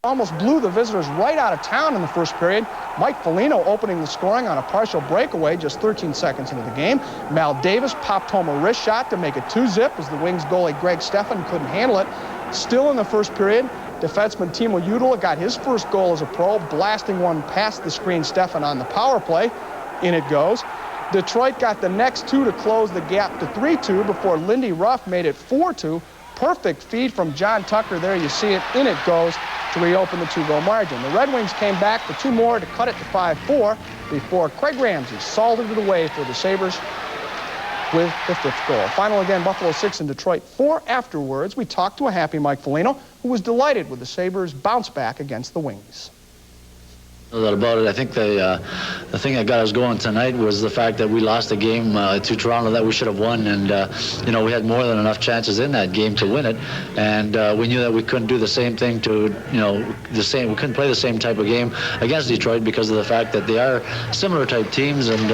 Almost blew the visitors right out of town in the first period. Mike Foligno opening the scoring on a partial breakaway just 13 seconds into the game. Mal Davis popped home a wrist shot to make it 2-zip as the Wings goalie Greg Stephan couldn't handle it. Still in the first period, defenseman Timo Udala got his first goal as a pro, blasting one past the screen Stephan on the power play. In it goes. Detroit got the next two to close the gap to 3-2 before Lindy Ruff made it 4-2. Perfect feed from John Tucker. There you see it. In it goes to reopen the 2-goal margin. The Red Wings came back for 2 more to cut it to 5-4 before Craig Ramsey salted it away for the Sabres with the 5th goal. Final again, Buffalo 6 and Detroit 4. Afterwards, we talked to a happy Mike Foligno, who was delighted with the Sabres' bounce back against the Wings. No doubt about it. I think the thing that got us going tonight was the fact that we lost a game to Toronto that we should have won, and you know, we had more than enough chances in that game to win it, and we knew that we couldn't do the same thing to, you know, we couldn't play the same type of game against Detroit because of the fact that they are similar type teams, and you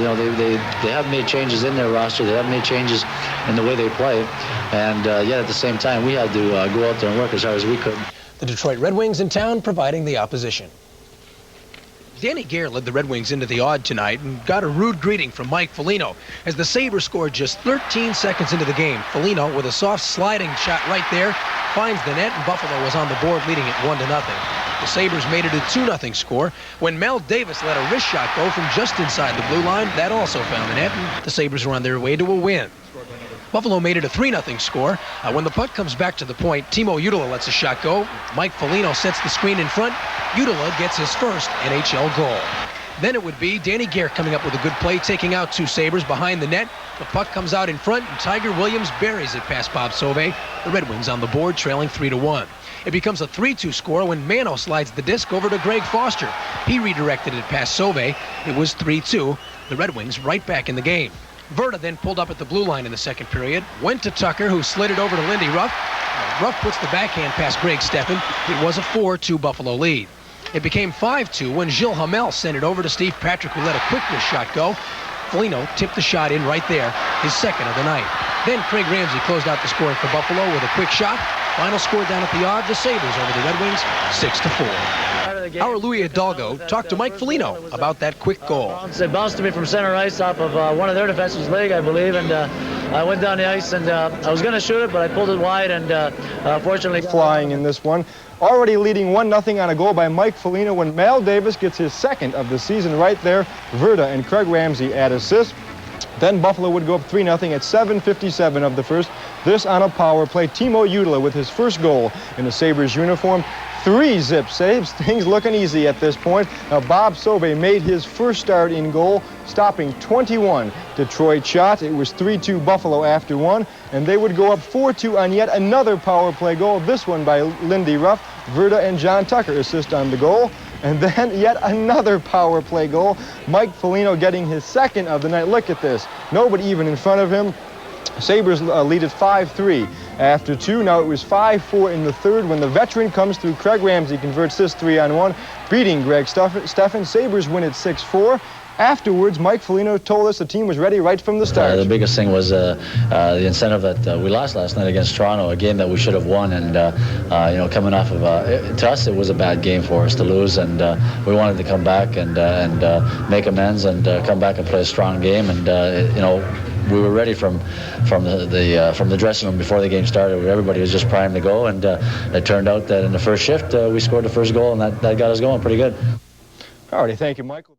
know, they have made changes in their roster, they have made changes in the way they play, and yet at the same time we had to go out there and work as hard as we could. The Detroit Red Wings in town providing the opposition. Danny Gare led the Red Wings into the odd tonight and got a rude greeting from Mike Foligno as the Sabres scored just 13 seconds into the game. Foligno, with a soft sliding shot right there, finds the net, and Buffalo was on the board leading it 1-0. The Sabres made it a 2-0 score when Mal Davis let a wrist shot go from just inside the blue line. That also found the net, and the Sabres were on their way to a win. Buffalo made it a 3-0 score. When the puck comes back to the point, Timo Udala lets a shot go. Mike Foligno sets the screen in front. Udala gets his first NHL goal. Then it would be Danny Gare coming up with a good play, taking out 2 Sabres behind the net. The puck comes out in front, and Tiger Williams buries it past Bob Sauvé. The Red Wings on the board, trailing 3-1. It becomes a 3-2 score when Mano slides the disc over to Greg Foster. He redirected it past Sauvé. It was 3-2. The Red Wings right back in the game. Verta then pulled up at the blue line in the second period, went to Tucker, who slid it over to Lindy Ruff. Ruff puts the backhand past Greg Stephan. It was a 4-2 Buffalo lead. It became 5-2 when Gilles Hamel sent it over to Steve Patrick, who let a quick wrist shot go. Foligno tipped the shot in right there, his second of the night. Then Craig Ramsey closed out the scoring for Buffalo with a quick shot. Final score down at the odd, the Sabres over the Red Wings, 6-4. Our Louis Hidalgo talked to Mike Foligno about that quick goal. It bounced to me from center ice off of one of their defense's leg, I believe, and I went down the ice, and I was going to shoot it, but I pulled it wide, and fortunately... Flying in this one. Already leading 1-0 on a goal by Mike Foligno when Mal Davis gets his second of the season right there. Verta and Craig Ramsey add assists. Then Buffalo would go up 3-0 at 7:57 of the first. This on a power play. Timo Udala with his first goal in the Sabres uniform. 3-zip saves. Things looking easy at this point. Now Bob Sauvé made his first start in goal, stopping 21 Detroit shots. It was 3-2 Buffalo after one, and they would go up 4-2 on yet another power play goal. This one by Lindy Ruff. Verta and John Tucker assist on the goal. And then yet another power play goal. Mike Foligno getting his second of the night. Look at this. Nobody even in front of him. Sabres lead at 5-3 after 2. Now it was 5-4 in the third when the veteran comes through. Craig Ramsey converts this 3-on-1, beating Greg Stephan. Sabres win at 6-4. Afterwards, Mike Foligno told us the team was ready right from the start. The biggest thing was the incentive that we lost last night against Toronto, a game that we should have won, and you know, coming off of to us it was a bad game for us to lose, and we wanted to come back and make amends and come back and play a strong game, and you know, we were ready from the dressing room before the game started. Everybody was just primed to go, and it turned out that in the first shift we scored the first goal, and that got us going pretty good. All righty, thank you, Michael.